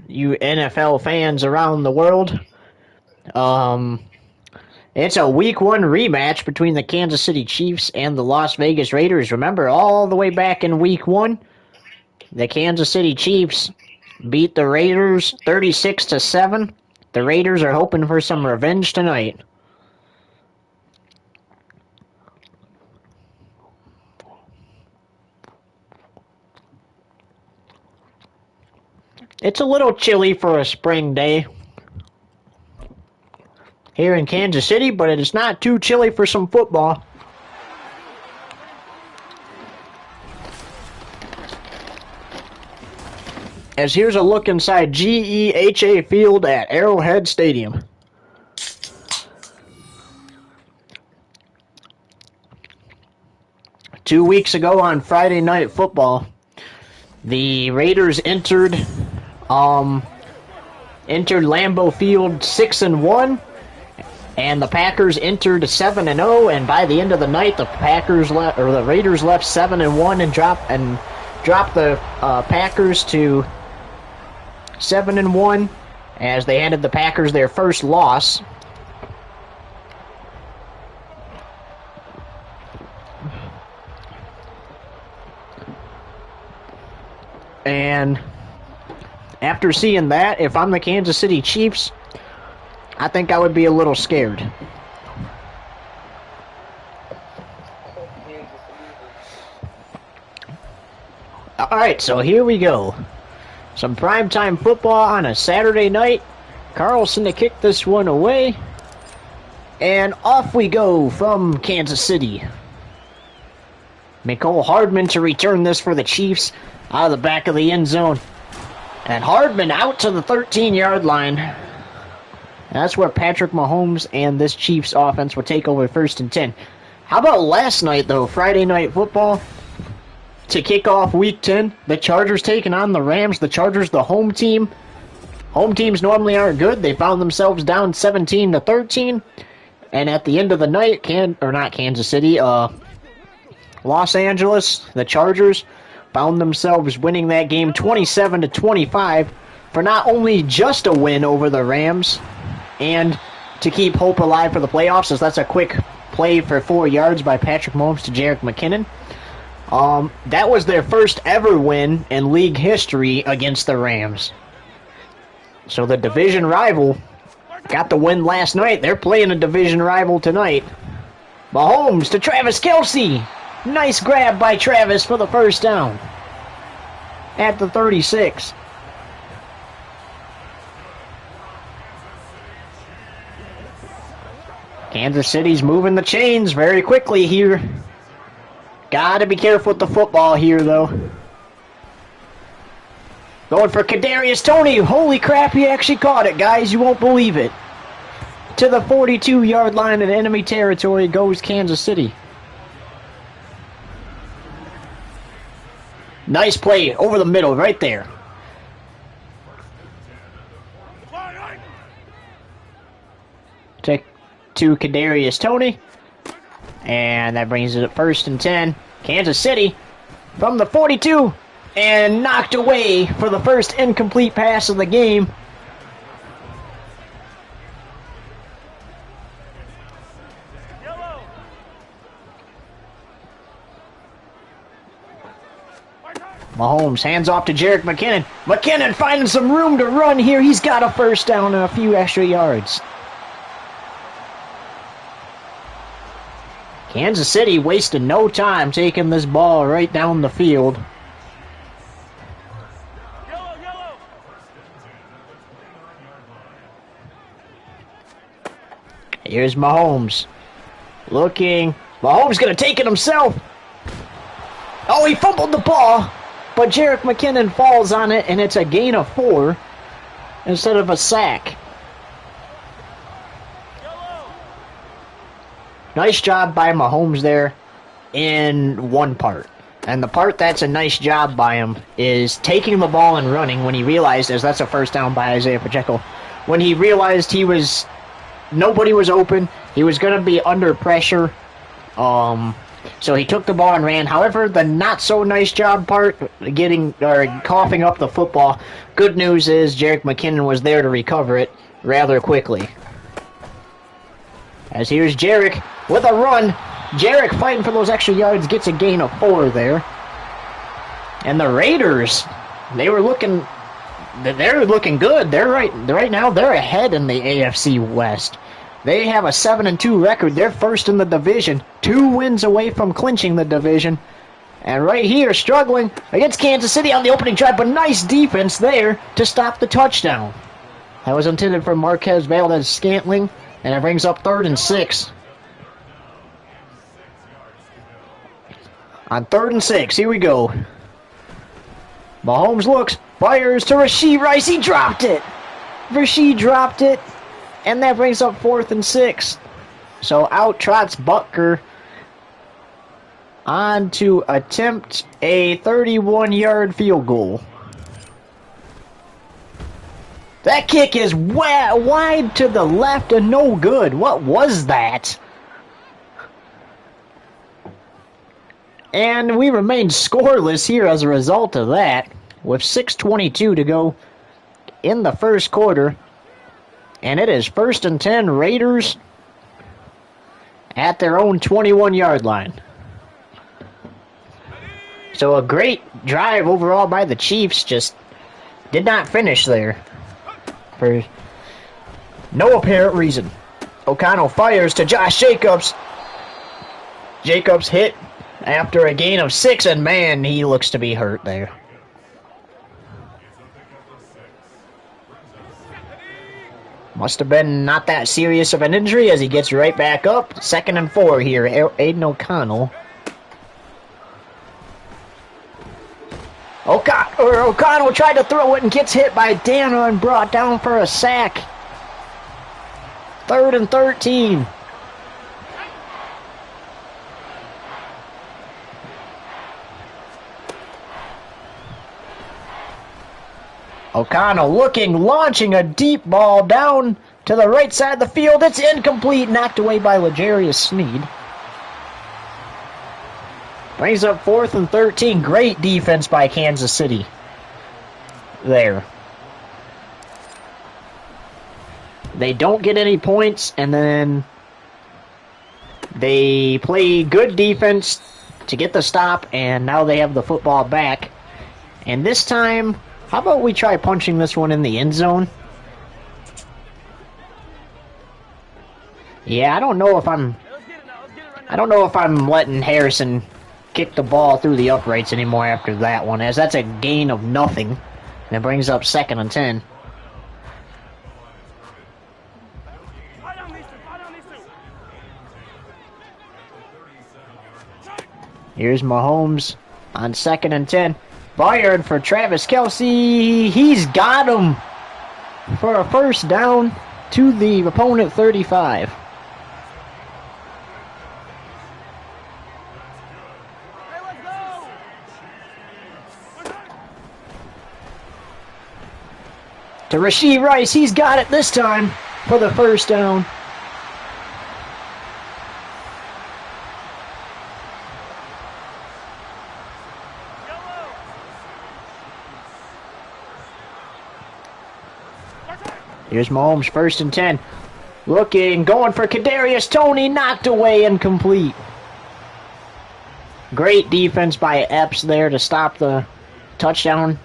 you NFL fans around the world. It's a Week 1 rematch between the Kansas City Chiefs and the Las Vegas Raiders. Remember, all the way back in Week 1, the Kansas City Chiefs beat the Raiders 36-7. The Raiders are hoping for some revenge tonight. It's a little chilly for a spring day here in Kansas City, but it is not too chilly for some football. As here's a look inside GEHA Field at Arrowhead Stadium. Two weeks ago on Friday Night Football, the Raiders entered Lambeau Field 6-1, and the Packers entered 7-0. And by the end of the night, the Raiders left 7-1 and dropped the Packers to 7-1 as they handed the Packers their first loss. And after seeing that, if I'm the Kansas City Chiefs, I think I would be a little scared. Alright, so here we go. Some primetime football on a Saturday night. Carlson to kick this one away. And off we go from Kansas City. Mecole Hardman to return this for the Chiefs out of the back of the end zone. And Hardman out to the 13-yard line. That's where Patrick Mahomes and this Chiefs offense will take over 1st and 10. How about last night, though? Friday Night Football. To kick off Week 10, the Chargers taking on the Rams. The Chargers, the home team. Home teams normally aren't good. They found themselves down 17-13. And at the end of the night, not Kansas City, Los Angeles, the Chargers, found themselves winning that game 27-25 for not only just a win over the Rams and to keep hope alive for the playoffs, as that's a quick play for 4 yards by Patrick Mahomes to Jerick McKinnon. That was their first ever win in league history against the Rams. So the division rival got the win last night. They're playing a division rival tonight. Mahomes to Travis Kelce. Nice grab by Travis for the first down at the 36. Kansas City's moving the chains very quickly here. Gotta be careful with the football here, though. Going for Kadarius Toney. Holy crap, he actually caught it, guys. You won't believe it. To the 42-yard line in enemy territory goes Kansas City. Nice play over the middle, right there. To Kadarius Toney. And that brings it up 1st and 10. Kansas City from the 42. And knocked away for the first incomplete pass of the game. Mahomes hands off to Jerick McKinnon. McKinnon finding some room to run here. He's got a first down and a few extra yards. Kansas City wasted no time taking this ball right down the field. Here's Mahomes. Looking. Mahomes going to take it himself. Oh, he fumbled the ball. But Jerick McKinnon falls on it, and it's a gain of 4 instead of a sack. Nice job by Mahomes there in one part. And the part that's a nice job by him is taking the ball and running when he realized, as that's a first down by Isaiah Pacheco, when he realized nobody was open, he was going to be under pressure, So he took the ball and ran. However, the not so nice job part, coughing up the football. Good news is Jerick McKinnon was there to recover it rather quickly. As here's Jerick with a run. Jerick fighting for those extra yards, gets a gain of 4 there. And the Raiders, they're looking good. Right now they're ahead in the AFC West. They have a 7-2 record. They're first in the division, 2 wins away from clinching the division. And right here, struggling against Kansas City on the opening drive, but nice defense there to stop the touchdown. That was intended for Marquez Valdes-Scantling, and it brings up 3rd and 6. On 3rd and 6, here we go. Mahomes looks, fires to Rashee Rice. He dropped it. Rashee dropped it. And that brings up 4th and 6. So out trots Butker on to attempt a 31-yard field goal. That kick is wide to the left and no good. What was that? And we remain scoreless here as a result of that, with 6:22 to go in the first quarter. And it is 1st and 10, Raiders at their own 21-yard line. So a great drive overall by the Chiefs, just did not finish there for no apparent reason. O'Connell fires to Josh Jacobs. Jacobs hit after a gain of 6, and man, he looks to be hurt there. Must have been not that serious of an injury as he gets right back up. 2nd and 4 here, Aiden O'Connell. O'Connell tried to throw it and gets hit by Dana and brought down for a sack. 3rd and 13. O'Connell launching a deep ball down to the right side of the field. It's incomplete, knocked away by L'Jarius Sneed. Brings up 4th and 13. Great defense by Kansas City there. They don't get any points, and then they play good defense to get the stop, and now they have the football back. And this time, how about we try punching this one in the end zone? Yeah, I don't know if I'm letting Harrison kick the ball through the uprights anymore after that one, as that's a gain of nothing. And it brings up 2nd and 10. Here's Mahomes on 2nd and 10. Fired for Travis Kelce. He's got him for a 1st down to the opponent 35. To Rashee Rice. He's got it this time for the 1st down. Here's Mahomes, 1st and 10. Going for Kadarius Toney, knocked away, incomplete. Great defense by Epps there to stop the touchdown.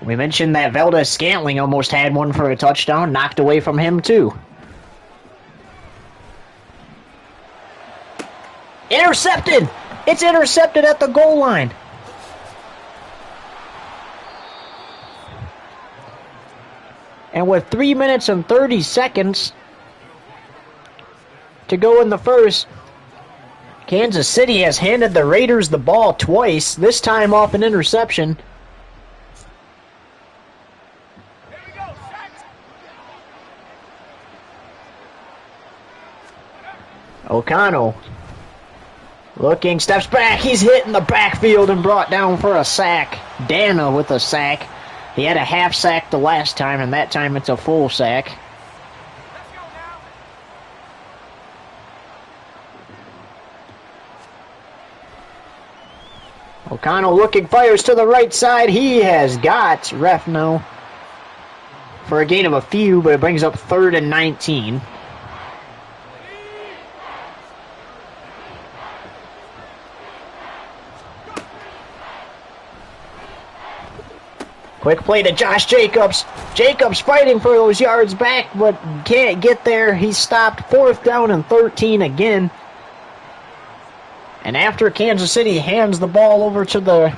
We mentioned that Valdes-Scantling almost had one for a touchdown, knocked away from him too. Intercepted! It's intercepted at the goal line. And with 3 minutes and 30 seconds to go in the first, Kansas City has handed the Raiders the ball twice, this time off an interception. O'Connell steps back, he's hit in the backfield and brought down for a sack. Dana with a sack. He had a half sack the last time, and that time it's a full sack. O'Connell looking, fires to the right side. He has got Refno for a gain of a few, but it brings up 3rd and 19. Quick play to Josh Jacobs. Jacobs fighting for those yards back, but can't get there. He's stopped. 4th down and 13 again. And after Kansas City hands the ball over to the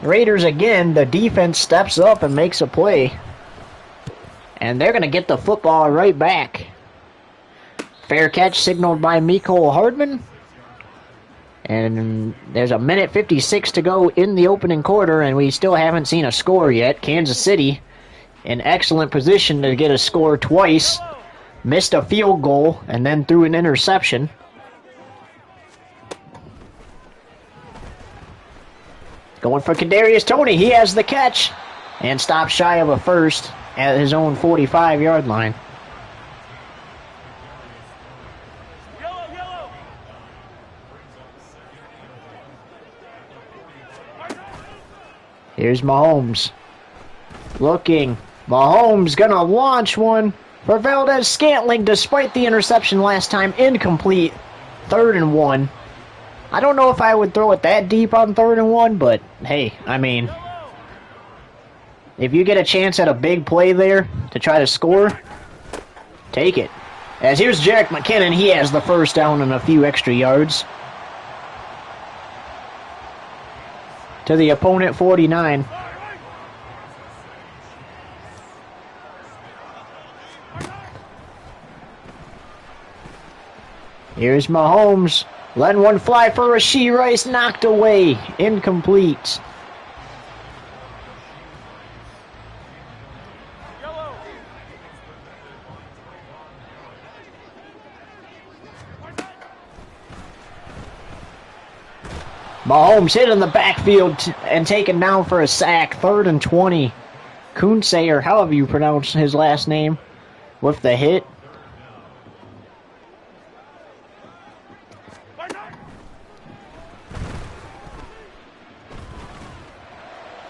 Raiders again, the defense steps up and makes a play. And they're going to get the football right back. Fair catch signaled by Mecole Hardman. And there's 1:56 to go in the opening quarter, and we still haven't seen a score yet. Kansas City in excellent position to get a score twice. Missed a field goal and then threw an interception. Going for Kadarius Toney. He has the catch and stops shy of a first at his own 45-yard line. Here's Mahomes. Looking. Mahomes gonna launch one for Valdez-Scantling despite the interception last time. Incomplete. 3rd and 1. I don't know if I would throw it that deep on 3rd and 1, but hey, I mean, if you get a chance at a big play there to try to score, take it. As here's Jerick McKinnon. He has the 1st down and a few extra yards. To the opponent 49. Here's Mahomes. Letting one fly for Rashee Rice. Knocked away. Incomplete. Mahomes hit in the backfield and taken down for a sack. 3rd and 20. Kunsey, or however you pronounce his last name, with the hit.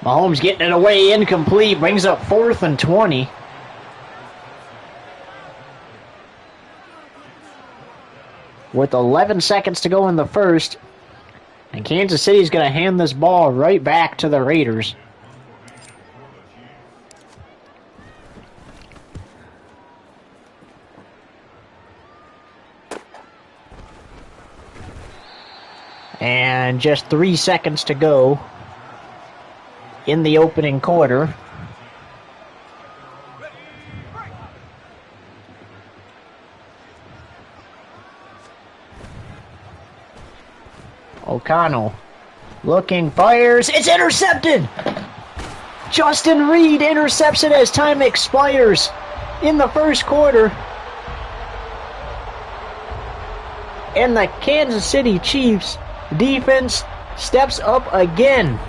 Mahomes getting it away, incomplete. Brings up 4th and 20. With 11 seconds to go in the first. And Kansas City's going to hand this ball right back to the Raiders. And just 3 seconds to go in the opening quarter. O'Connell looking, fires. It's intercepted! Justin Reed intercepts it as time expires in the first quarter. And the Kansas City Chiefs defense steps up again.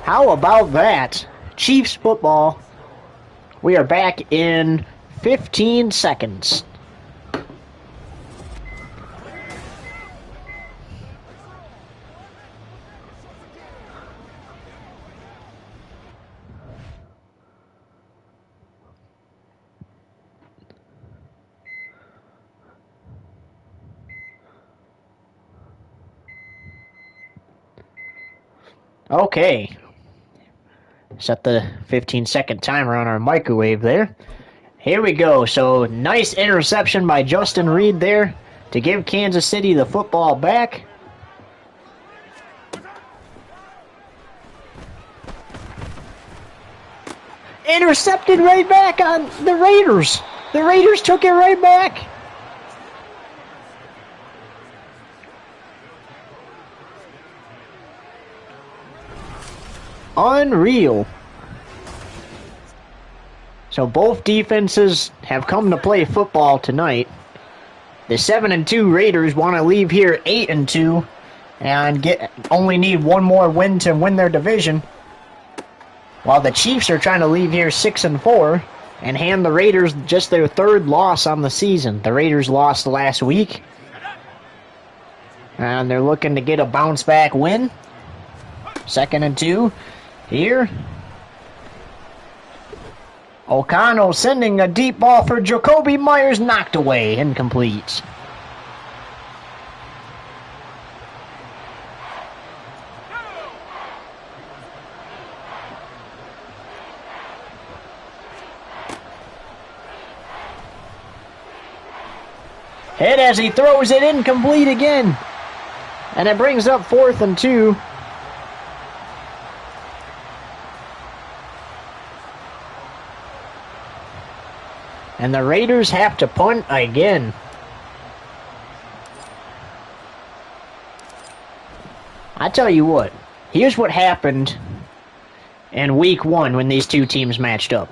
How about that? Chiefs football. We are back in 15 seconds. Okay. Set the 15-second timer on our microwave there. Here we go. So, nice interception by Justin Reed there to give Kansas City the football back. Intercepted right back on the Raiders. The Raiders took it right back. Unreal. So both defenses have come to play football tonight. The 7-2 Raiders want to leave here 8-2 and only need one more win to win their division. While the Chiefs are trying to leave here 6-4 and hand the Raiders just their third loss on the season. The Raiders lost last week, and they're looking to get a bounce-back win. 2nd and 2 here. O'Connell sending a deep ball for Jakobi Meyers, knocked away, incomplete. Hit as he throws it, incomplete again. And it brings up 4th and 2. And the Raiders have to punt again. I tell you what, here's what happened in week 1 when these two teams matched up.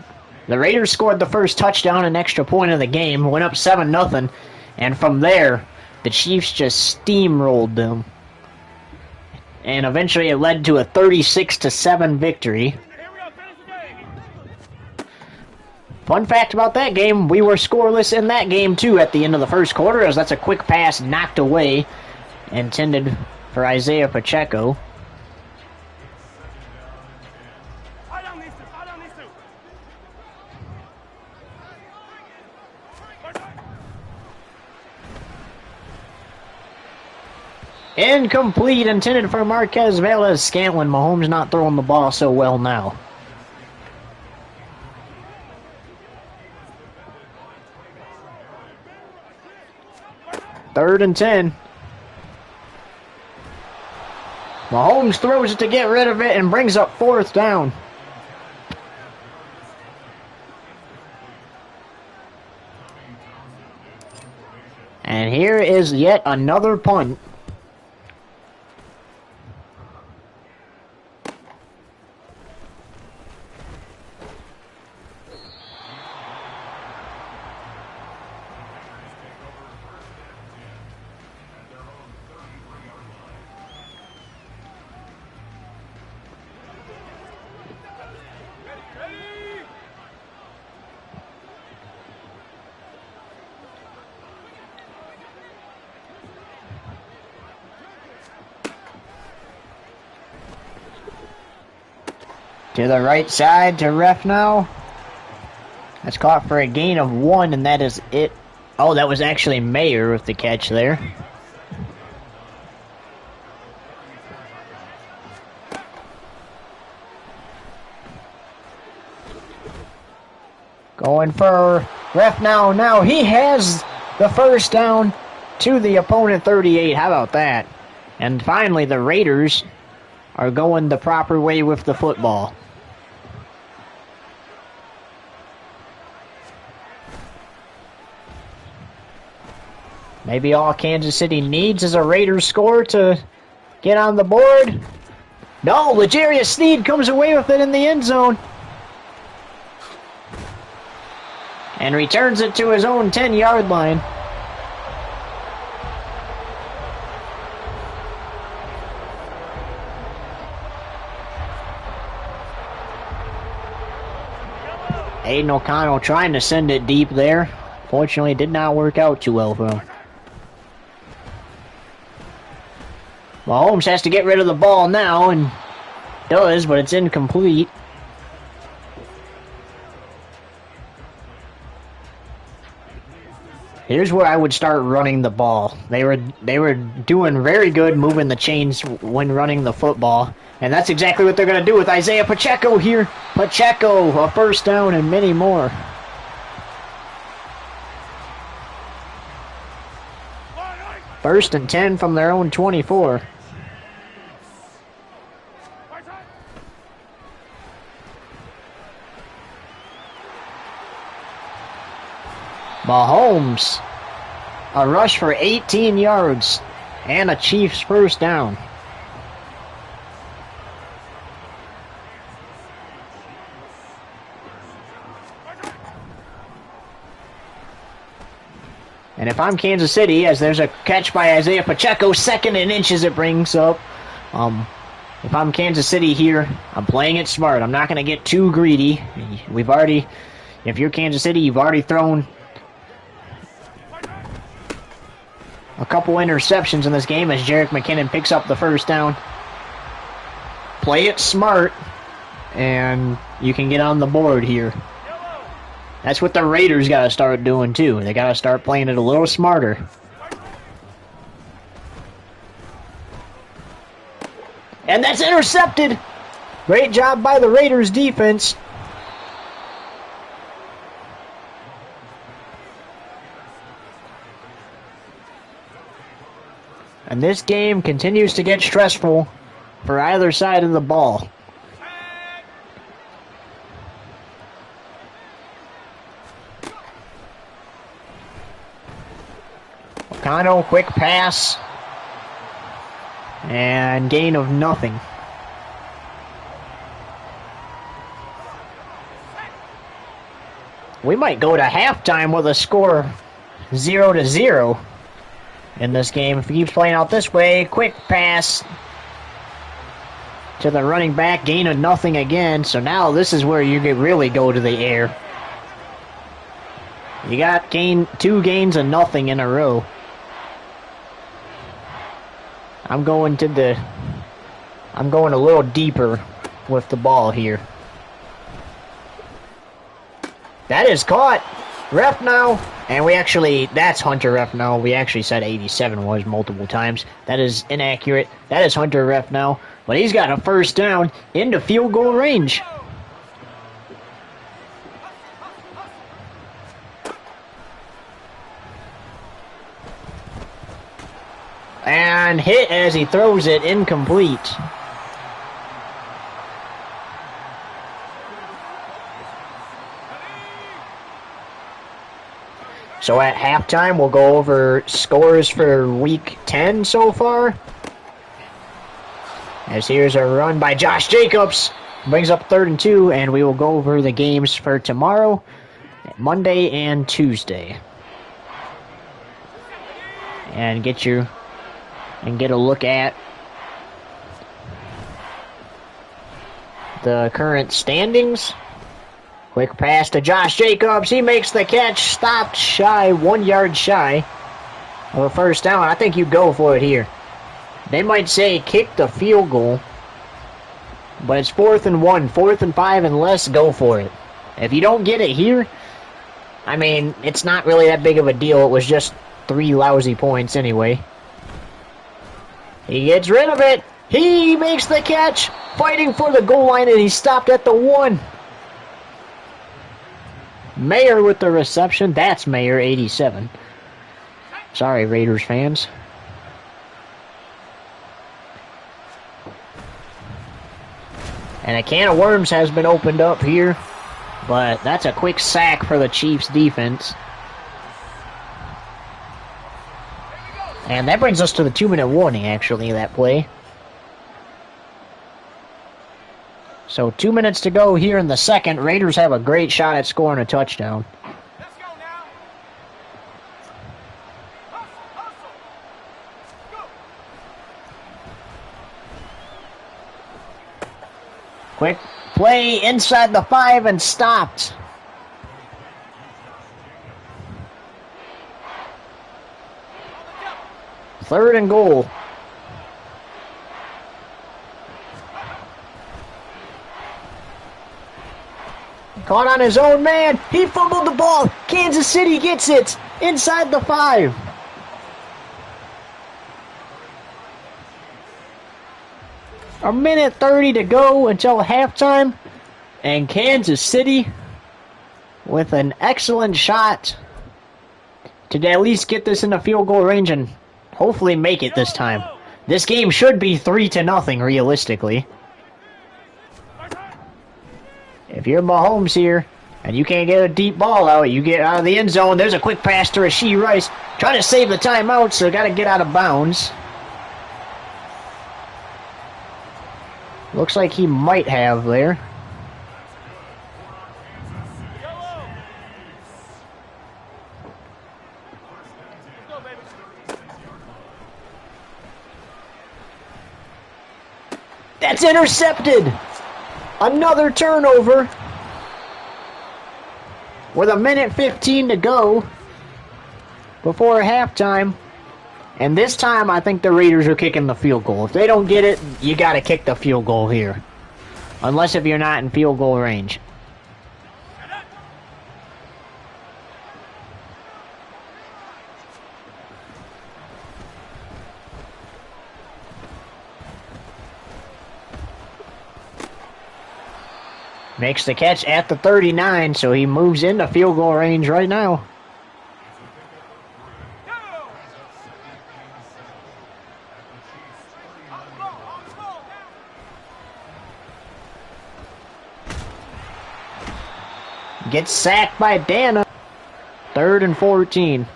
The Raiders scored the first touchdown and extra point of the game, went up 7-0, and from there, the Chiefs just steamrolled them. And eventually it led to a 36-7 victory. Fun fact about that game, we were scoreless in that game too at the end of the first quarter, as that's a quick pass knocked away, intended for Isaiah Pacheco. Incomplete, intended for Marquez Valdes-Scantling. Mahomes not throwing the ball so well now. Third and 10. Mahomes throws it to get rid of it and brings up 4th down. And here is yet another punt. To the right side to ref now. That's caught for a gain of 1, and that is it. Oh, that was actually Mayer with the catch there. Going for ref now. Now he has the first down to the opponent 38. How about that? And finally, the Raiders are going the proper way with the football. Maybe all Kansas City needs is a Raiders score to get on the board. No, L'Jarius Sneed comes away with it in the end zone. And returns it to his own 10-yard line. Aiden O'Connell trying to send it deep there. Fortunately, it did not work out too well for him. Mahomes has to get rid of the ball now, and does, but it's incomplete. Here's where I would start running the ball. They were doing very good moving the chains when running the football, and that's exactly what they're going to do with Isaiah Pacheco here. Pacheco, a first down, and many more. First and 10 from their own 24. Mahomes, a rush for 18 yards and a Chiefs first down. And if I'm Kansas City, as there's a catch by Isaiah Pacheco, 2nd and inches it brings up. If I'm Kansas City here, I'm playing it smart. I'm not going to get too greedy. We've already, If you're Kansas City, you've already thrown a couple interceptions in this game as Jerick McKinnon picks up the first down. Play it smart, and you can get on the board here. That's what the Raiders got to start doing, too. They got to start playing it a little smarter. And that's intercepted! Great job by the Raiders defense. And this game continues to get stressful for either side of the ball. O'Connell, quick pass. And gain of nothing. We might go to halftime with a score 0-0 in this game. If he keeps playing out this way, quick pass to the running back, gain of nothing again. So now this is where you could really go to the air. You got two gains of nothing in a row. I'm going a little deeper with the ball here. That is caught. Ref now. And that's Hunter Ref now. We actually said 87 was multiple times. That is inaccurate. That is Hunter Ref now. But he's got a first down into field goal range. And hit as he throws it incomplete. So at halftime, we'll go over scores for Week 10 so far. As here's a run by Josh Jacobs. Brings up 3rd and 2, and we will go over the games for tomorrow, Monday and Tuesday. And get a look at the current standings. Quick pass to Josh Jacobs. He makes the catch. Stopped 1 yard shy of a first down. I think you go for it here. They might say kick the field goal, but it's 4th and 1, 4th and 5, and less. Go for it. If you don't get it here, I mean, it's not really that big of a deal. It was just 3 lousy points anyway. He gets rid of it. He makes the catch, fighting for the goal line, and he stopped at the 1. Mayer with the reception. That's Mayer, 87. Sorry, Raiders fans. And a can of worms has been opened up here, but that's a quick sack for the Chiefs defense. And that brings us to the 2-minute warning, actually, that play. So 2 minutes to go here in the second. Raiders have a great shot at scoring a touchdown. Let's go now. Hustle. Go. Quick play inside the 5 and stopped. Third and goal. Caught on his own man. He fumbled the ball. Kansas City gets it inside the 5. A minute 30 to go until halftime. And Kansas City with an excellent shot to at least get this in the field goal range and hopefully make it this time. This game should be 3-0 realistically. If you're Mahomes here and you can't get a deep ball out, you get out of the end zone. There's a quick pass to Rashee Rice. Trying to save the timeout, so got to get out of bounds. Looks like he might have there. That's intercepted. Another turnover. with a minute 15 to go before halftime. And this time, I think the Raiders are kicking the field goal. If they don't get it, you got to kick the field goal here. Unless if you're not in field goal range. Makes the catch at the 39, so he moves into field goal range right now. Gets sacked by Dana. 3rd and 14.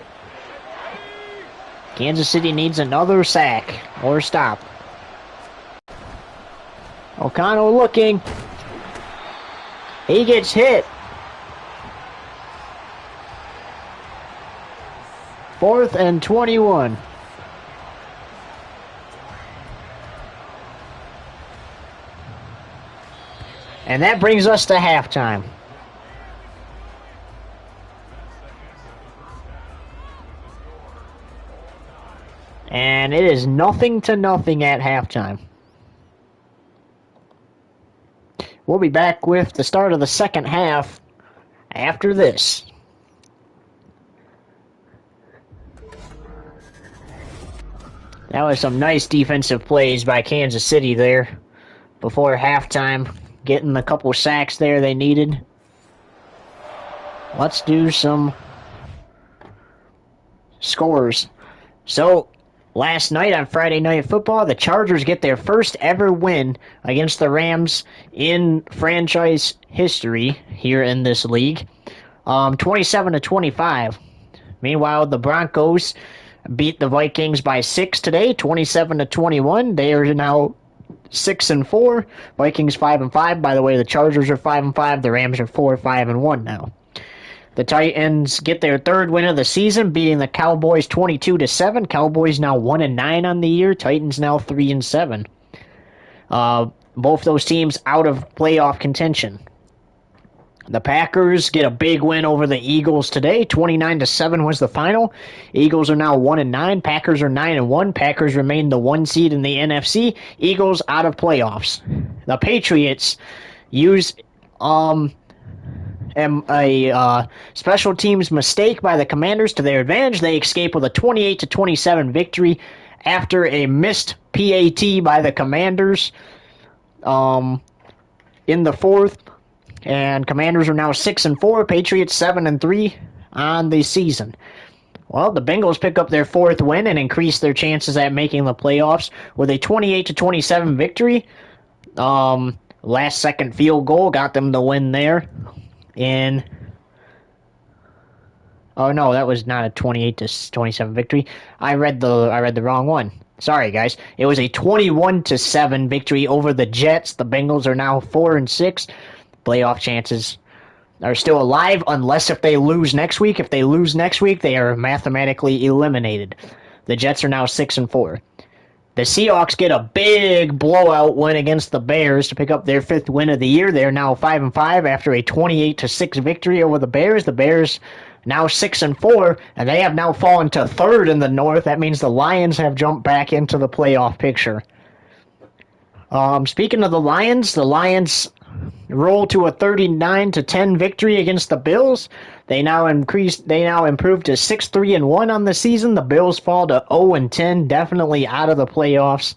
Kansas City needs another sack or stop. O'Connell looking. He gets hit. 4th and 21. And that brings us to halftime. And it is 0-0 at halftime. We'll be back with the start of the second half after this. That was some nice defensive plays by Kansas City there before halftime, getting a couple sacks there they needed. Let's do some scores. So, last night on Friday Night Football, the Chargers get their first ever win against the Rams in franchise history here in this league, 27-25. Meanwhile, the Broncos beat the Vikings by 6 today, 27-21. They are now 6-4. Vikings 5-5. By the way, the Chargers are 5-5. The Rams are 4-5-1 now. The Titans get their third win of the season, beating the Cowboys 22-7. Cowboys now 1-9 on the year. Titans now 3-7. Both those teams out of playoff contention. The Packers get a big win over the Eagles today. 29-7 was the final. Eagles are now 1-9. Packers are 9-1. Packers remain the 1 seed in the NFC. Eagles out of playoffs. The Patriots use a special teams mistake by the Commanders to their advantage. They escape with a 28-27 victory after a missed PAT by the Commanders in the fourth. And Commanders are now 6-4, Patriots 7-3 on the season. Well, the Bengals pick up their fourth win and increase their chances at making the playoffs with a 28-27 victory. Last second field goal got them the win there. Oh no, that was not a 28-27 victory. I read the wrong one. Sorry, guys. It was a 21-7 victory over the Jets. The Bengals are now 4-6. Playoff chances are still alive unless if they lose next week. If they lose next week, they are mathematically eliminated. The Jets are now 6-4. The Seahawks get a big blowout win against the Bears to pick up their fifth win of the year. They are now 5-5 after a 28-6 victory over the Bears. The Bears now 6-4, and they have now fallen to third in the North. That means the Lions have jumped back into the playoff picture. Speaking of the Lions roll to a 39-10 victory against the Bills. They now improve to 6-3-1 on the season. The Bills fall to 0-10, definitely out of the playoffs.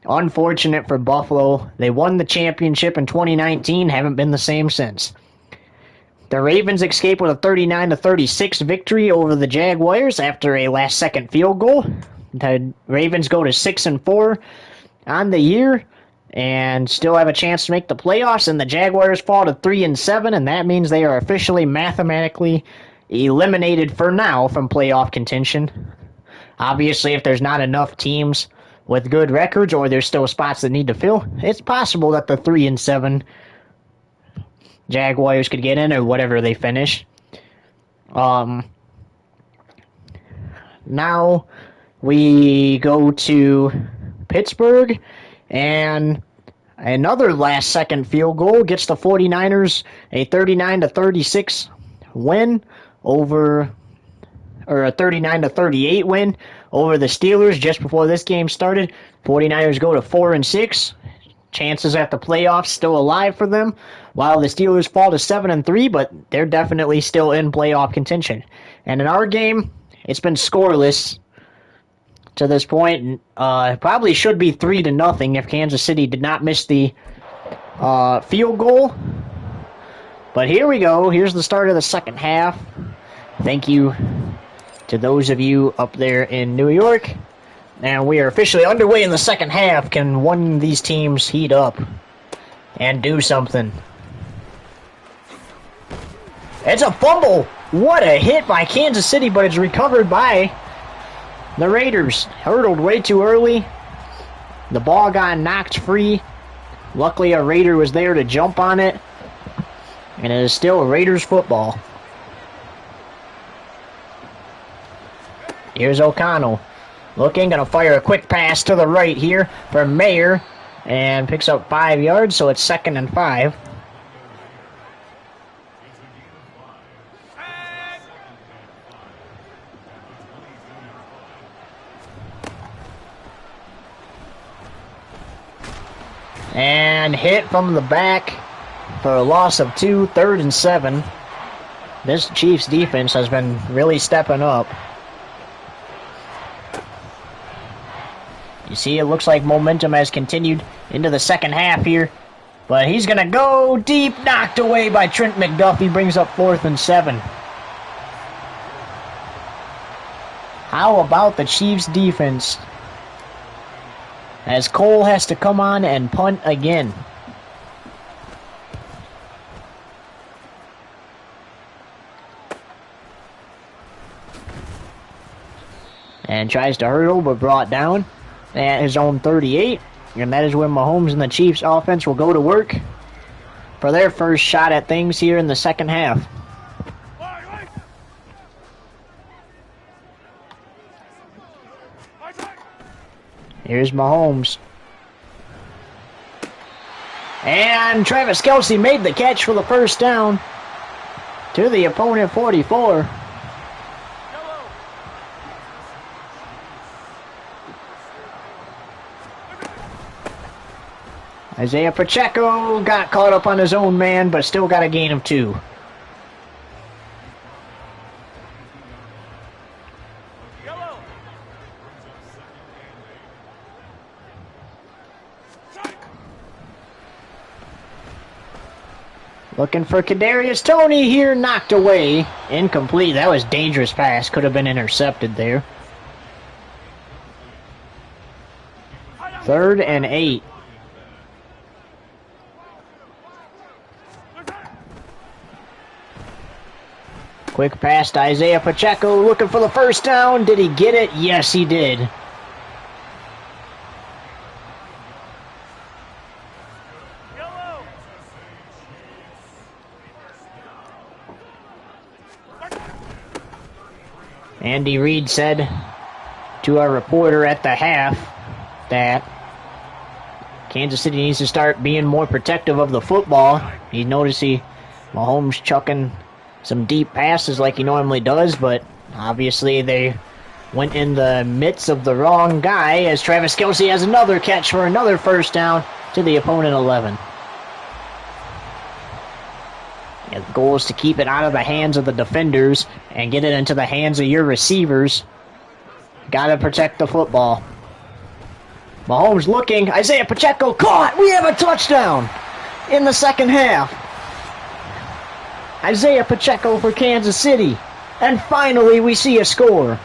Unfortunate for Buffalo. They won the championship in 2019, haven't been the same since. The Ravens escape with a 39-36 victory over the Jaguars after a last-second field goal. The Ravens go to 6-4 on the year and still have a chance to make the playoffs, and the Jaguars fall to 3-7, and that means they are officially mathematically eliminated for now from playoff contention. Obviously, if there's not enough teams with good records or there's still spots that need to fill, it's possible that the 3-7 Jaguars could get in or whatever they finish. Now we go to Pittsburgh, and another last-second field goal gets the 49ers a 39-36 win over, or a 39-38 win over the Steelers just before this game started. 49ers go to 4-6. Chances at the playoffs still alive for them, while the Steelers fall to 7-3, but they're definitely still in playoff contention. And in our game, it's been scoreless to this point. Probably should be 3-0 if Kansas City did not miss the field goal. But here we go. Here's the start of the second half. Thank you to those of you up there in New York. And we are officially underway in the second half. Can one of these teams heat up and do something? It's a fumble. What a hit by Kansas City, but it's recovered by the Raiders. Hurdled way too early. The ball got knocked free. Luckily, a Raider was there to jump on it. And it is still Raiders football. Here's O'Connell. Looking, going to fire a quick pass to the right here for Mayer. And picks up 5 yards, so it's 2nd and 5. And hit from the back for a loss of 2, 3rd and 7. This Chiefs defense has been really stepping up. You see, it looks like momentum has continued into the second half here. But he's going to go deep, knocked away by Trent McDuffie, brings up 4th and 7. How about the Chiefs defense? As Cole has to come on and punt again. And tries to hurdle, but brought down at his own 38. And that is when Mahomes and the Chiefs offense will go to work for their first shot at things here in the second half. Here's Mahomes. And Travis Kelce made the catch for the first down to the opponent 44. Isaiah Pacheco got caught up on his own man, but still got a gain of 2. Looking for Kadarius Toney here, knocked away. Incomplete. That was a dangerous pass. Could have been intercepted there. 3rd and 8. Quick pass to Isaiah Pacheco, looking for the first down. Did he get it? Yes, he did. Andy Reid said to our reporter at the half that Kansas City needs to start being more protective of the football. He noticed Mahomes chucking some deep passes like he normally does, but obviously they went in the midst of the wrong guy as Travis Kelce has another catch for another first down to the opponent 11. And the goal is to keep it out of the hands of the defenders and get it into the hands of your receivers. Got to protect the football. Mahomes looking. Isaiah Pacheco caught. We have a touchdown in the second half. Isaiah Pacheco for Kansas City. And finally we see a score.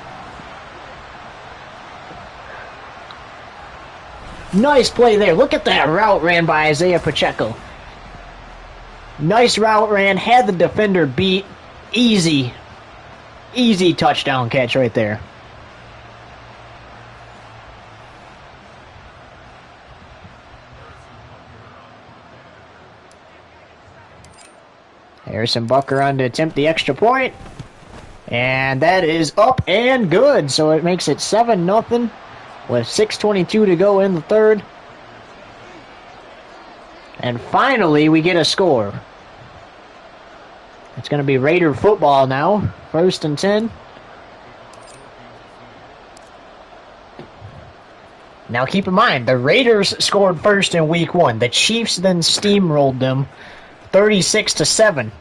Nice play there. Look at that route ran by Isaiah Pacheco. Nice route ran. Had the defender beat. Easy touchdown catch right there. Harrison Butker on to attempt the extra point. And that is up and good. So it makes it 7-0 with 6:22 to go in the third. And finally we get a score. It's going to be Raider football now. 1st and 10. Now keep in mind, the Raiders scored first in week 1. The Chiefs then steamrolled them 36-7.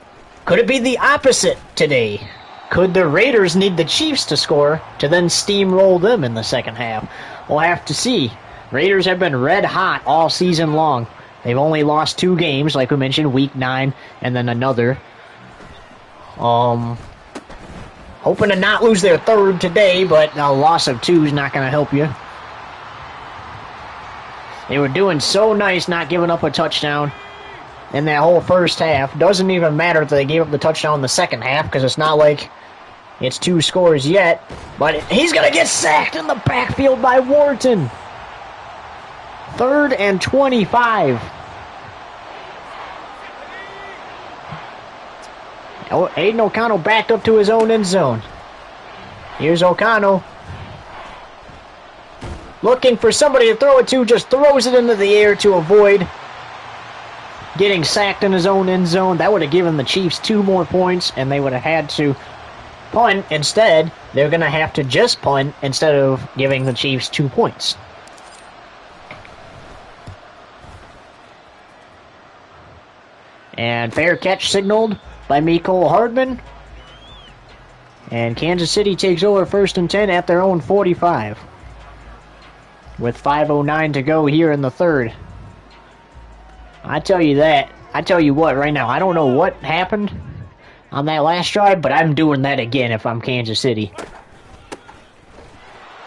Could it be the opposite today? Could the Raiders need the Chiefs to score to then steamroll them in the second half? We'll have to see. Raiders have been red hot all season long. They've only lost 2 games, like we mentioned, week 9 and then another. Hoping to not lose their 3rd today, but a loss of 2 is not going to help you. They were doing so nice not giving up a touchdown in that whole first half. Doesn't even matter if they gave up the touchdown in the second half, because it's not like it's 2 scores yet. But he's going to get sacked in the backfield by Wharton. 3rd and 25. Aiden O'Connell backed up to his own end zone. Here's O'Connell. Looking for somebody to throw it to, just throws it into the air to avoid getting sacked in his own end zone. That would have given the Chiefs 2 more points, and they would have had to punt. Instead, they're going to have to just punt instead of giving the Chiefs 2 points. And fair catch signaled by Mecole Hardman. And Kansas City takes over 1st and 10 at their own 45. With 5:09 to go here in the 3rd. I tell you what right now, I don't know what happened on that last drive, but I'm doing that again if I'm Kansas City.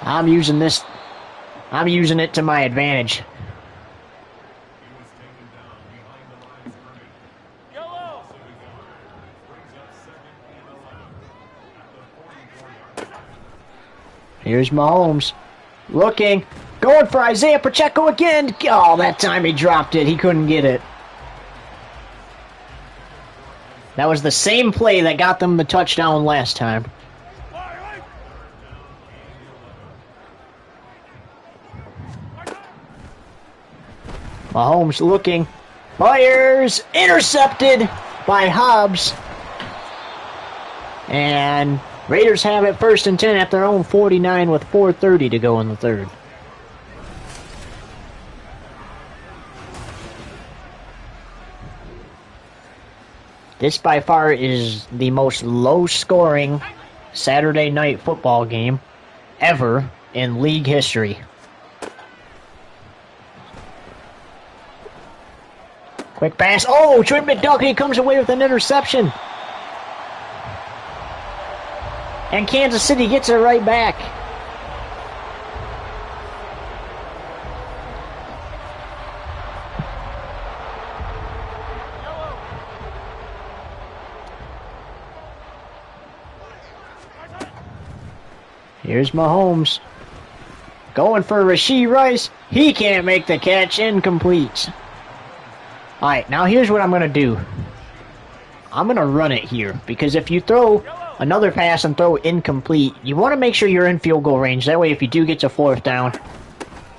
I'm using it to my advantage. Here's Mahomes. Looking. Going for Isaiah Pacheco again. Oh, that time he dropped it. He couldn't get it. That was the same play that got them the touchdown last time. Mahomes looking. Fires. Intercepted by Hobbs. And Raiders have it 1st and 10 at their own 49 with 4:30 to go in the 3rd. This by far is the most low-scoring Saturday night football game ever in league history. Quick pass. Oh, Trent McDuffie comes away with an interception. And Kansas City gets it right back. Here's Mahomes. Going for Rashee Rice. He can't make the catch. Incomplete. Alright, now here's what I'm going to do. I'm going to run it here. Because if you throw another pass and throw incomplete, you want to make sure you're in field goal range. That way if you do get to 4th down,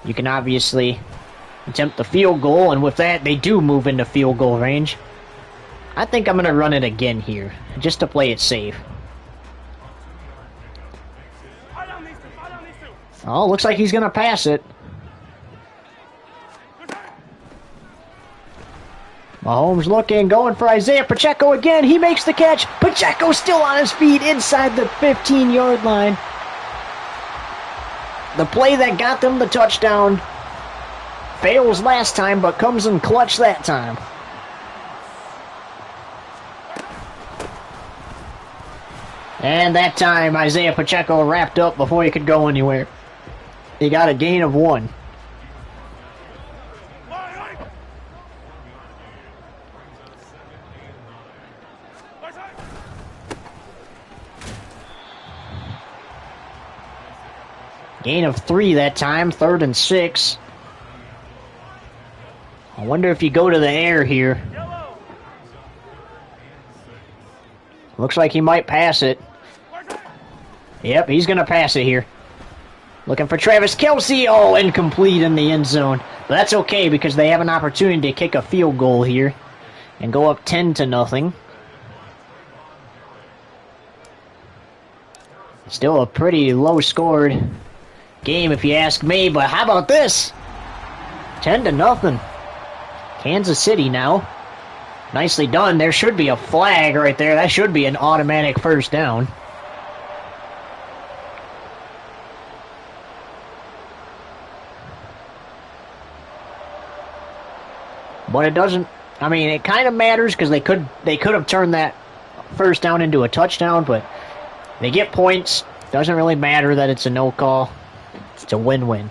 you can obviously attempt the field goal. And with that, they do move into field goal range. I think I'm going to run it again here. Just to play it safe. Oh, looks like he's going to pass it. Mahomes looking, going for Isaiah Pacheco again. He makes the catch. Pacheco still on his feet inside the 15-yard line. The play that got them the touchdown fails last time, but comes in clutch that time. And that time, Isaiah Pacheco wrapped up before he could go anywhere. He got a gain of 1. Gain of 3 that time, 3rd and 6. I wonder if you go to the air here. Looks like he might pass it. Yep, he's going to pass it here. Looking for Travis Kelce. Oh, incomplete in the end zone. But that's okay because they have an opportunity to kick a field goal here and go up 10-0. Still a pretty low-scored game, if you ask me. But how about this? 10-0. Kansas City now. Nicely done. There should be a flag right there. That should be an automatic first down. But it doesn't. I mean, it kind of matters because they could have turned that first down into a touchdown, but they get points. Doesn't really matter that it's a no call. It's a win-win.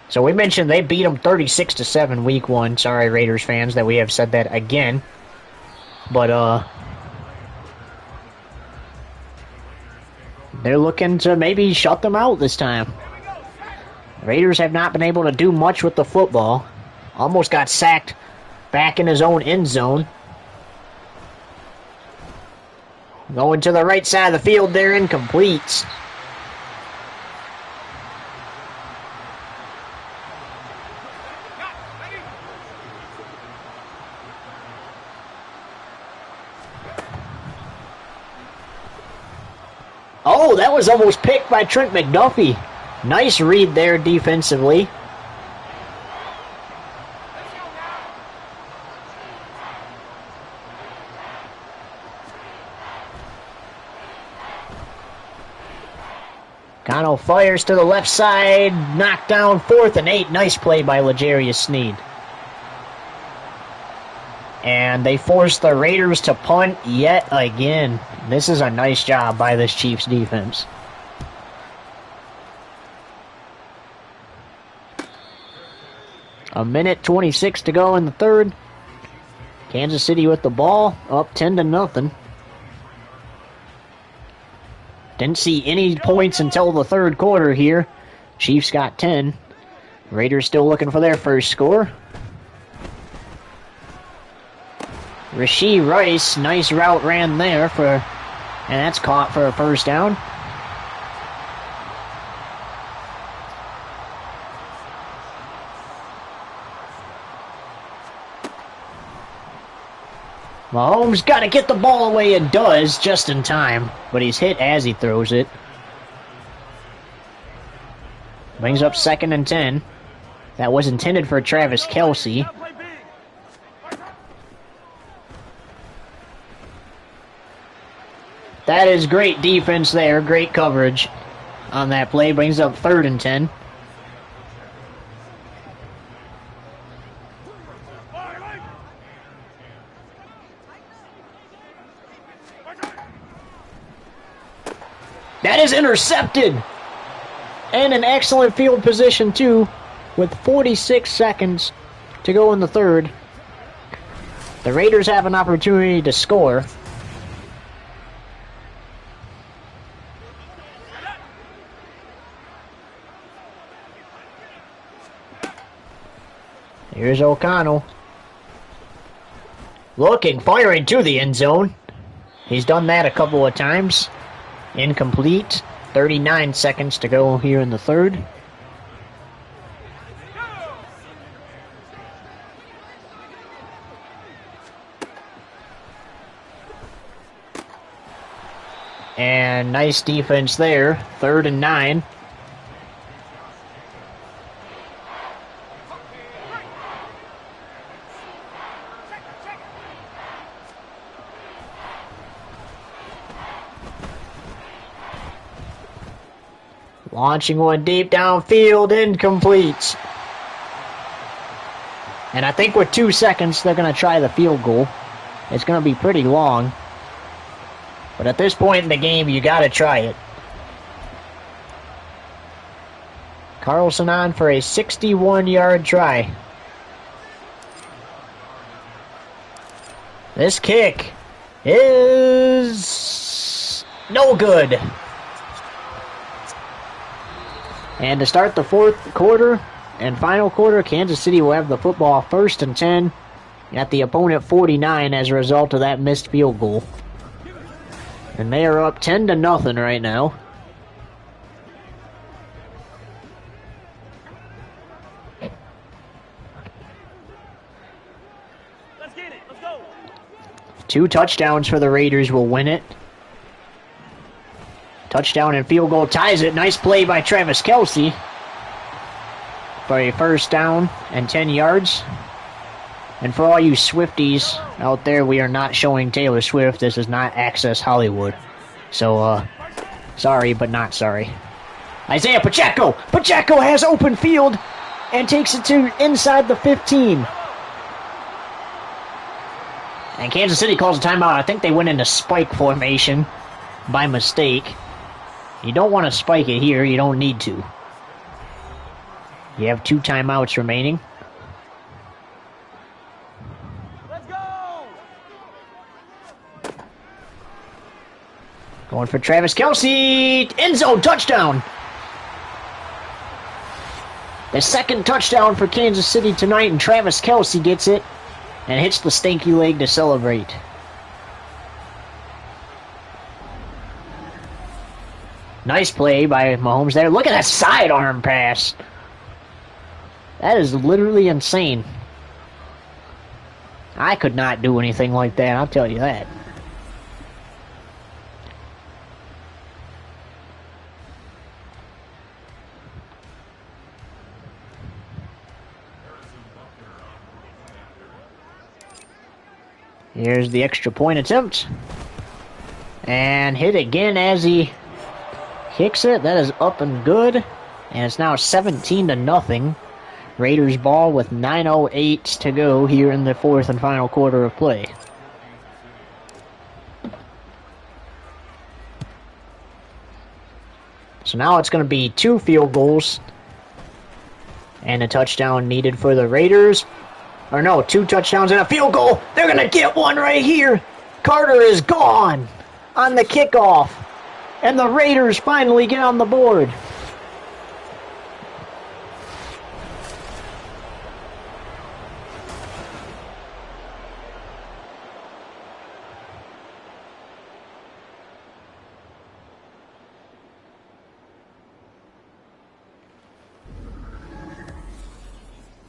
So we mentioned they beat them 36-7 week 1. Sorry, Raiders fans, that we have said that again. But they're looking to maybe shut them out this time. Raiders have not been able to do much with the football. Almost got sacked back in his own end zone. Going to the right side of the field there, incomplete. Oh, that was almost picked by Trent McDuffie. Nice read there defensively. Connell fires to the left side. Knocked down 4th and 8. Nice play by L'Jarius Sneed. And they force the Raiders to punt yet again. This is a nice job by this Chiefs defense. A minute 26 to go in the third. Kansas City with the ball, up 10-0. Didn't see any points until the third quarter here. Chiefs got 10. Raiders still looking for their first score. Rashee Rice, nice route ran there and that's caught for a first down. Mahomes got to get the ball away and does just in time, but he's hit as he throws it. Brings up 2nd and 10. That was intended for Travis Kelce. That is great defense there, great coverage on that play. Brings up 3rd and 10. That is intercepted! And an excellent field position, too, with 46 seconds to go in the third. The Raiders have an opportunity to score. Here's O'Connell. Firing to the end zone. He's done that a couple of times. Incomplete. 39 seconds to go here in the third. And nice defense there. 3rd and 9. Launching one deep downfield, incomplete. And I think with 2 seconds, they're going to try the field goal. It's going to be pretty long. But at this point in the game, you got to try it. Carlson on for a 61-yard try. This kick is no good. And to start the fourth quarter and final quarter, Kansas City will have the football 1st and 10 at the opponent 49 as a result of that missed field goal. And they are up 10-0 right now. 2 touchdowns for the Raiders will win it. Touchdown and field goal ties it. Nice play by Travis Kelce for a first down and 10 yards. And for all you Swifties out there, we are not showing Taylor Swift. This is not Access Hollywood. So, sorry, but not sorry. Isaiah Pacheco! Pacheco has open field and takes it to inside the 15. And Kansas City calls a timeout. I think they went into spike formation by mistake. You don't want to spike it here. You don't need to. You have 2 timeouts remaining. Let's go! Going for Travis Kelce. End zone touchdown. The second touchdown for Kansas City tonight, and Travis Kelce gets it and hits the stinky leg to celebrate. Nice play by Mahomes there. Look at that sidearm pass. That is literally insane. I could not do anything like that, I'll tell you that. Here's the extra point attempt. And hit again as he kicks it. That is up and good. And it's now 17-0. Raiders ball with 9:08 to go here in the 4th and final quarter of play. So now it's going to be 2 field goals and a touchdown needed for the Raiders. Or no, 2 touchdowns and a field goal. They're going to get one right here. Carter is gone on the kickoff. And the Raiders finally get on the board.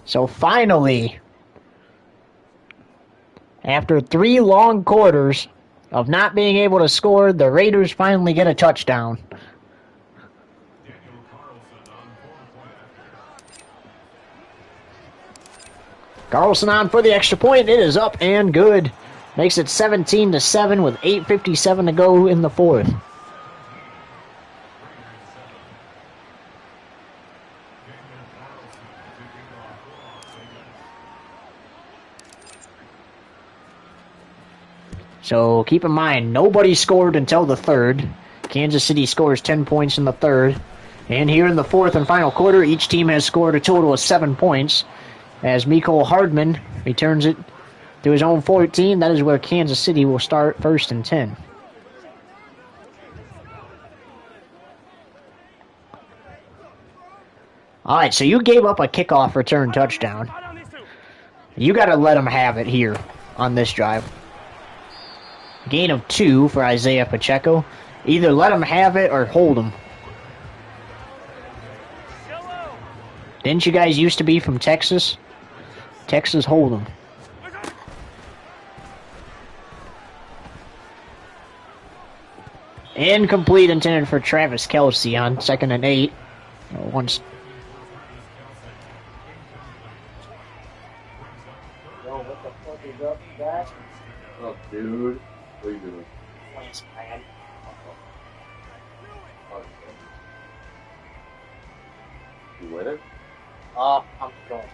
So finally, after 3 long quarters of not being able to score, the Raiders finally get a touchdown. Carlson on for the extra point. It is up and good. Makes it 17-7 with 8:57 to go in the 4th. So keep in mind, nobody scored until the 3rd. Kansas City scores 10 points in the 3rd. And here in the 4th and final quarter, each team has scored a total of 7 points. As Mecole Hardman returns it to his own 14, that is where Kansas City will start 1st and 10. All right, so you gave up a kickoff return touchdown. You got to let them have it here on this drive. Gain of 2 for Isaiah Pacheco. Either let them have it or hold them. Didn't you guys used to be from Texas? Texas hold them. Incomplete, intended for Travis Kelce on 2nd and 8. Once. Yo, what the fuck is up, guys? Oh, dude. What are you doing? You win it? I'm going to.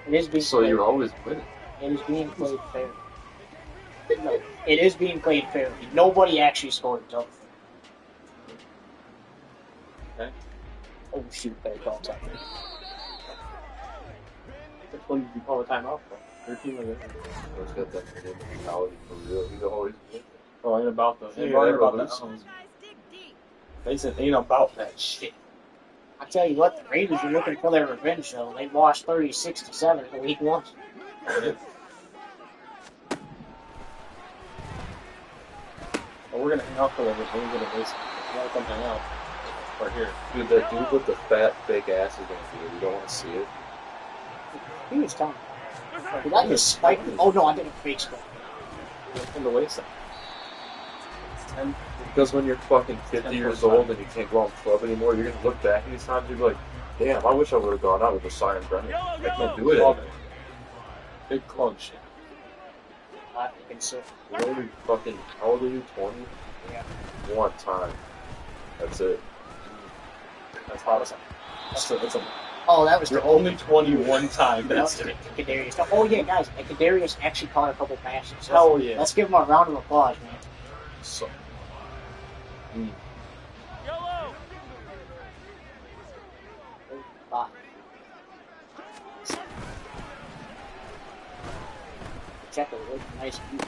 It is being So played. you're always winning. It is being played fair. No, it is being played fairly. Nobody actually scored a touchdown. Okay. Oh shoot, better call time. That's what you call a timeout for. Your team is Let's get that mentality for real. He's always winning. Oh, ain't about the Yeah, ain't about that's- that. They said ain't about that shit. I tell you what, the Raiders are looking for their revenge though. They lost 36-7 in week 1. Well, we're gonna hang out for a little bit. We're gonna base. You wanna come hang out? Right here. Dude, that dude with the fat, fake ass is gonna be it. You don't want to see it. He was telling me. Did I just spike? Oh no, I didn't fake spike. in the wayside. Because when you're fucking 50 years old and you can't go out and club anymore, you're gonna look back at these times and be like, damn, I wish I would have gone out with Josiah and Brennan. I can't do it anymore. Big club shit. I can sit. You're only fucking, how old are you, 20? Yeah. One time. That's it. That's how it's. That's a. Oh, that was You're the only 21 time. That was That's it. Kadarius. Oh yeah, guys, Kadarius actually caught a couple passes. Hell yeah. Let's give him a round of applause, man. So, Yellow. Ah. Check it, really nice view.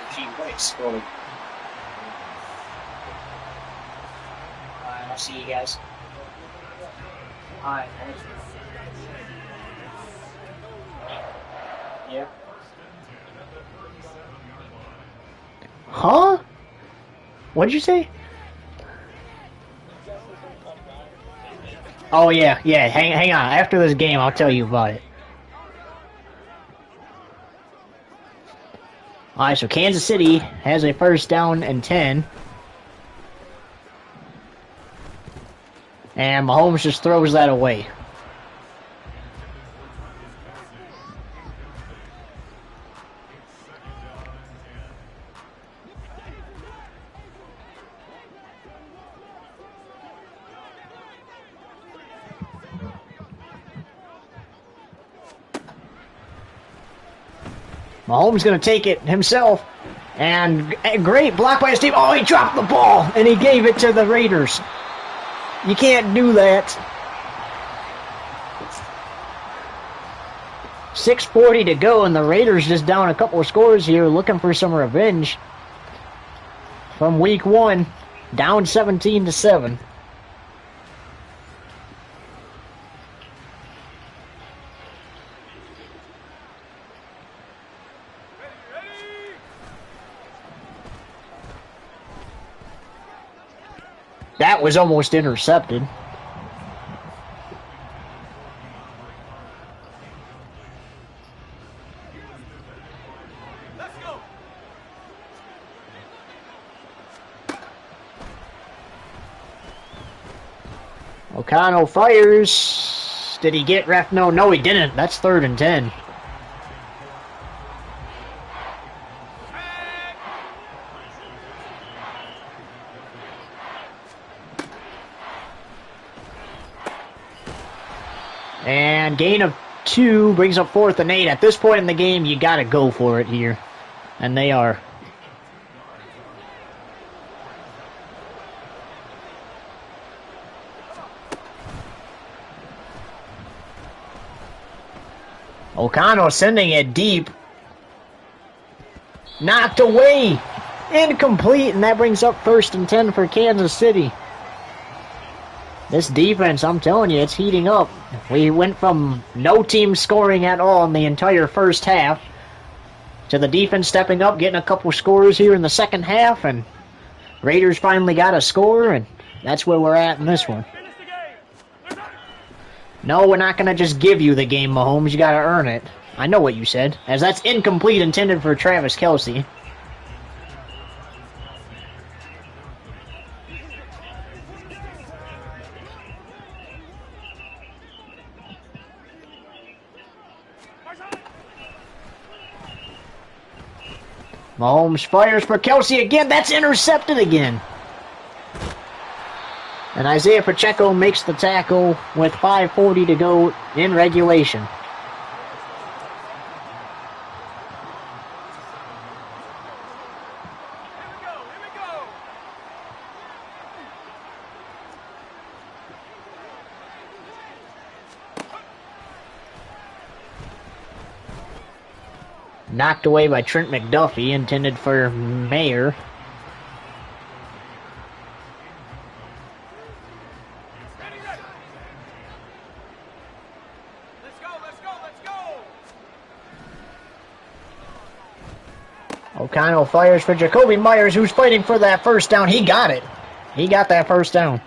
Machine place. well, Alright, I'll see you guys. Alright, yeah. Huh? What'd you say? Oh yeah, yeah. Hang on. After this game, I'll tell you about it. All right. So Kansas City has a first down and 10, and Mahomes just throws that away. Mahomes going to take it himself. And a great block by his team. Oh, he dropped the ball. And he gave it to the Raiders. You can't do that. 6:40 to go. And the Raiders just down a couple of scores here. Looking for some revenge. From week 1. Down 17-7. That was almost intercepted. Let's go. O'Connell fires. Did he get ref? No, he didn't. That's 3rd and 10. And gain of 2 brings up 4th and 8. At this point in the game, you got to go for it here. And they are. O'Connell sending it deep. Knocked away. Incomplete. And that brings up 1st and 10 for Kansas City. This defense, I'm telling you, it's heating up. We went from no team scoring at all in the entire first half to the defense stepping up, getting a couple scores here in the second half, and Raiders finally got a score, and that's where we're at in this one. Finish the game. No, we're not going to just give you the game, Mahomes. You got to earn it. I know what you said, as that's incomplete intended for Travis Kelce. Mahomes fires for Kelce again. That's intercepted again. And Isaiah Pacheco makes the tackle with 5:40 to go in regulation. Knocked away by Trent McDuffie, intended for Mayer. O'Connell fires for Jacoby Myers, who's fighting for that first down. He got it. He got that first down.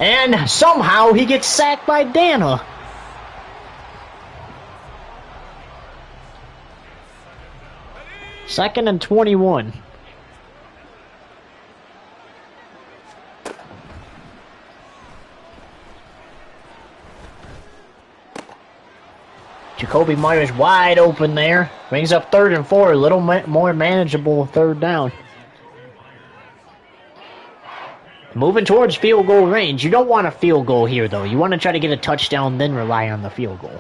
And somehow he gets sacked by Dana. Second and 21. Jacoby Myers wide open there. Brings up 3rd and 4. A little more manageable 3rd down. Moving towards field goal range. You don't want a field goal here, though. You want to try to get a touchdown, then rely on the field goal.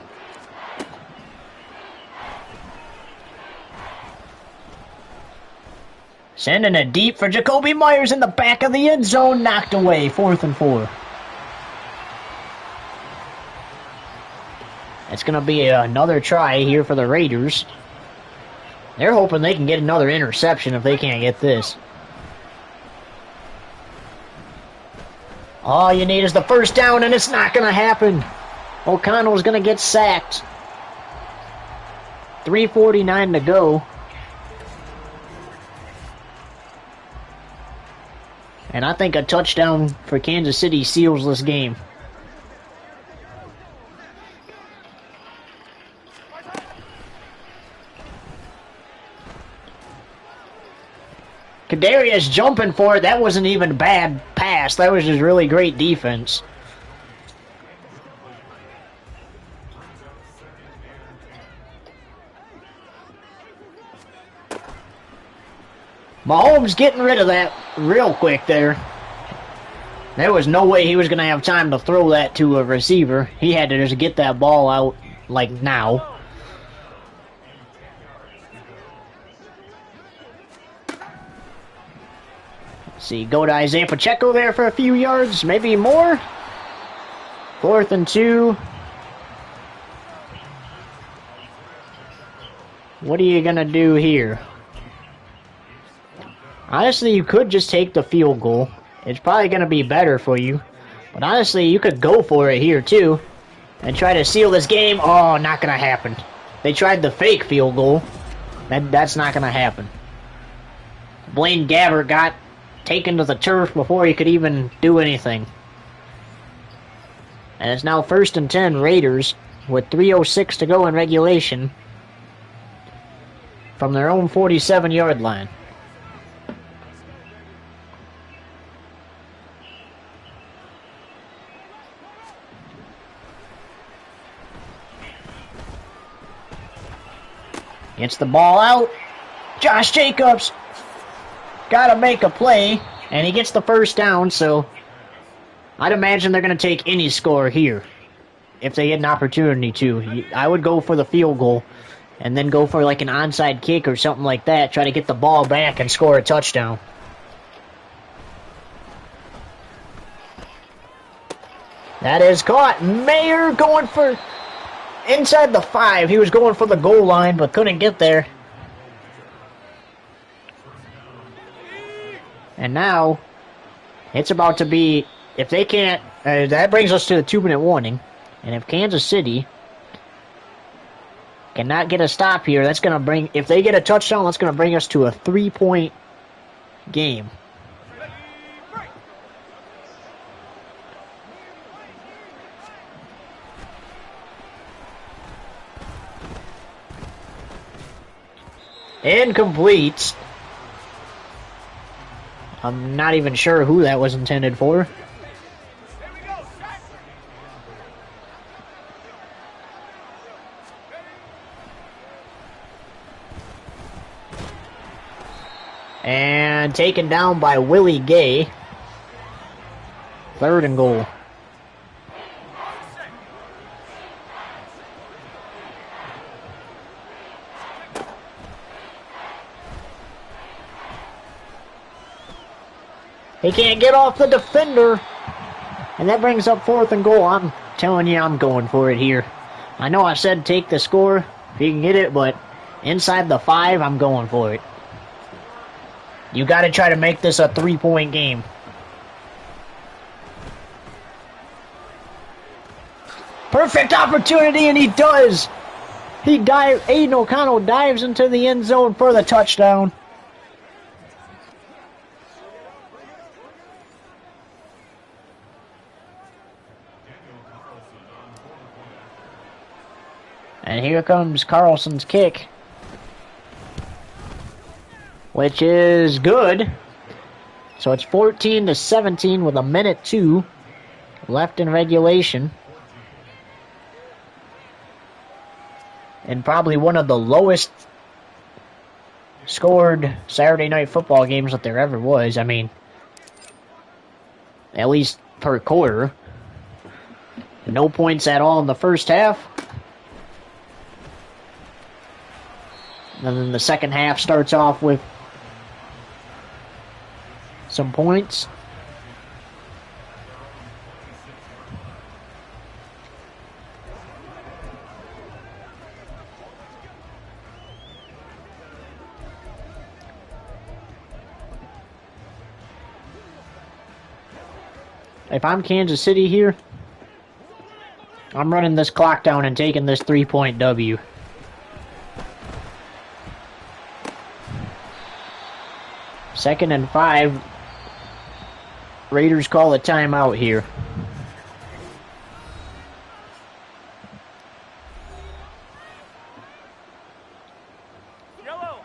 Sending it deep for Jacoby Myers in the back of the end zone. Knocked away. 4th and 4. It's going to be another try here for the Raiders. They're hoping they can get another interception if they can't get this. All you need is the first down, and it's not going to happen. O'Connell's going to get sacked. 3:49 to go. And I think a touchdown for Kansas City seals this game. Kadarius jumping for it. That wasn't even a bad pass. That was just really great defense. Mahomes getting rid of that real quick there. There was no way he was going to have time to throw that to a receiver. He had to just get that ball out, like, now. See, go to Isaiah Pacheco there for a few yards, maybe more. 4th and 2. What are you going to do here? Honestly, you could just take the field goal. It's probably going to be better for you. But honestly, you could go for it here, too. And try to seal this game. Oh, not going to happen. They tried the fake field goal. That's not going to happen. Blaine Gabbert got taken to the turf before he could even do anything. And it's now 1st and 10 Raiders with 3:06 to go in regulation from their own 47-yard line. Gets the ball out. Josh Jacobs got to make a play, and he gets the first down, so I'd imagine they're going to take any score here if they get an opportunity to. I would go for the field goal and then go for like an onside kick or something like that, try to get the ball back and score a touchdown. That is caught. Mayer going for inside the 5. He was going for the goal line but couldn't get there. And now, it's about to be, if they can't, that brings us to the 2-minute warning. And if Kansas City cannot get a stop here, that's going to bring, if they get a touchdown, that's going to bring us to a 3-point game. Incomplete. I'm not even sure who that was intended for. And taken down by Willie Gay. 3rd and goal. He can't get off the defender. And that brings up 4th and goal. I'm telling you, I'm going for it here. I know I said take the score if you can get it, but inside the 5, I'm going for it. You got to try to make this a 3-point game. Perfect opportunity, and he does. Aiden O'Connell dives into the end zone for the touchdown. And here comes Carlson's kick, which is good. So it's 14-17 with 1:02 left in regulation. And probably one of the lowest scored Saturday night football games that there ever was. I mean, at least per quarter. No points at all in the first half. And then the second half starts off with some points. If I'm Kansas City here, I'm running this clock down and taking this 3-point W. Second and 5. Raiders call a timeout here. Yellow.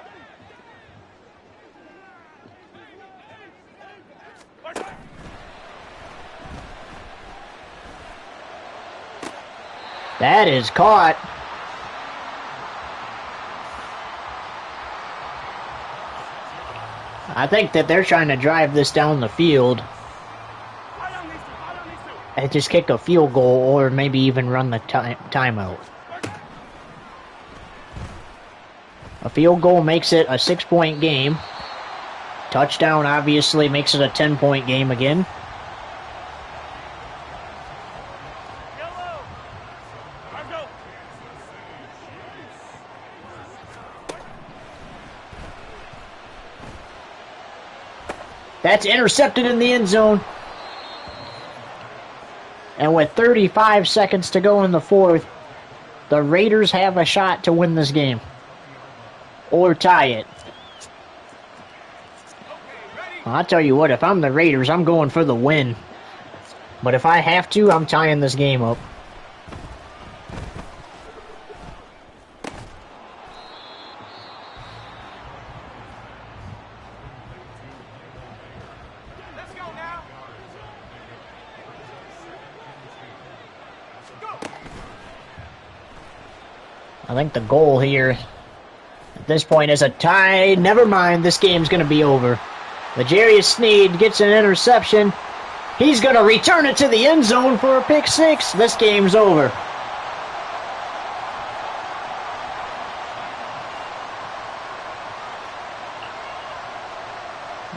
That is caught. I think that they're trying to drive this down the field and just kick a field goal or maybe even run the timeout. A field goal makes it a 6-point game. Touchdown obviously makes it a 10-point game again. That's intercepted in the end zone. And with 35 seconds to go in the fourth, the Raiders have a shot to win this game. Or tie it. I'll tell you what, if I'm the Raiders, I'm going for the win. But if I have to, I'm tying this game up. I think the goal here at this point is a tie. Never mind, this game's going to be over. L'Jarius Sneed gets an interception. He's going to return it to the end zone for a pick six. This game's over.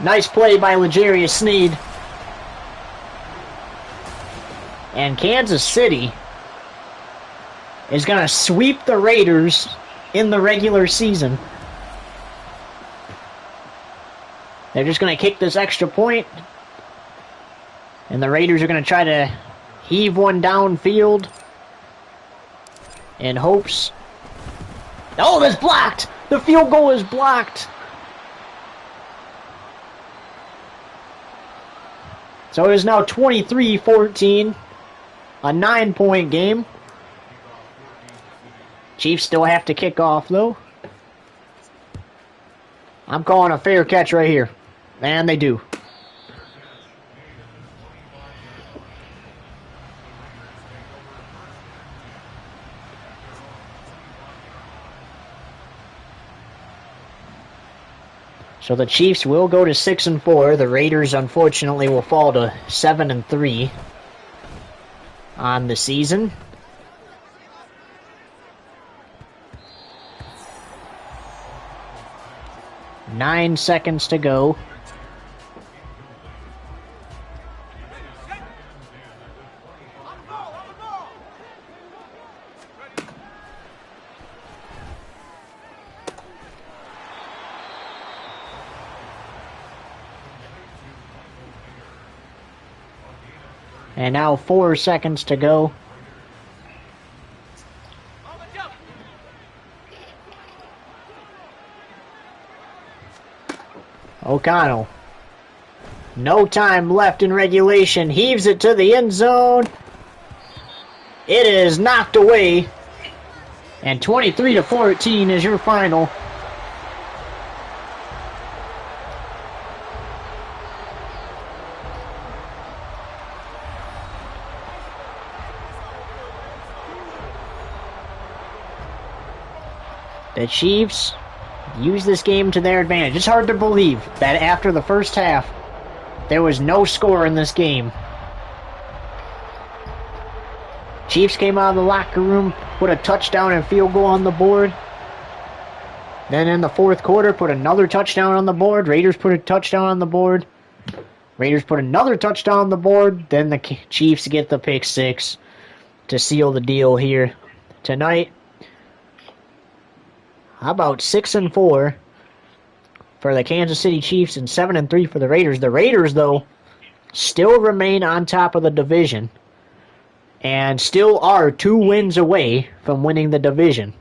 Nice play by L'Jarius Sneed. And Kansas City is going to sweep the Raiders in the regular season. They're just going to kick this extra point, and the Raiders are going to try to heave one downfield in hopes. Oh, that's blocked! The field goal is blocked! So it is now 23-14, a 9-point game. Chiefs still have to kick off, though. I'm calling a fair catch right here. And they do. So the Chiefs will go to 6-4. The Raiders, unfortunately, will fall to 7-3 on the season. Nine seconds to go. And now 4 seconds to go. O'Connell. No time left in regulation. Heaves it to the end zone. It is knocked away And 23-14 is your final. The Chiefs use this game to their advantage. It's hard to believe that after the first half, there was no score in this game. Chiefs came out of the locker room, put a touchdown and field goal on the board. Then in the fourth quarter, put another touchdown on the board. Raiders put a touchdown on the board. Raiders put another touchdown on the board. Then the Chiefs get the pick six to seal the deal here tonight. How about 6-4 for the Kansas City Chiefs and 7-3 for the Raiders? The Raiders, though, still remain on top of the division and still are 2 wins away from winning the division.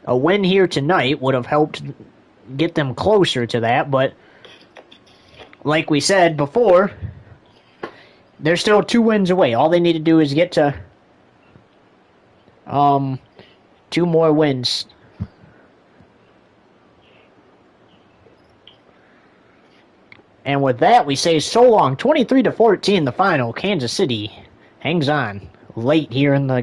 A win here tonight would have helped get them closer to that, but like we said before, they're still 2 wins away. All they need to do is get to 2 more wins. And with that, we say so long. 23-14, the final. Kansas City hangs on late here in the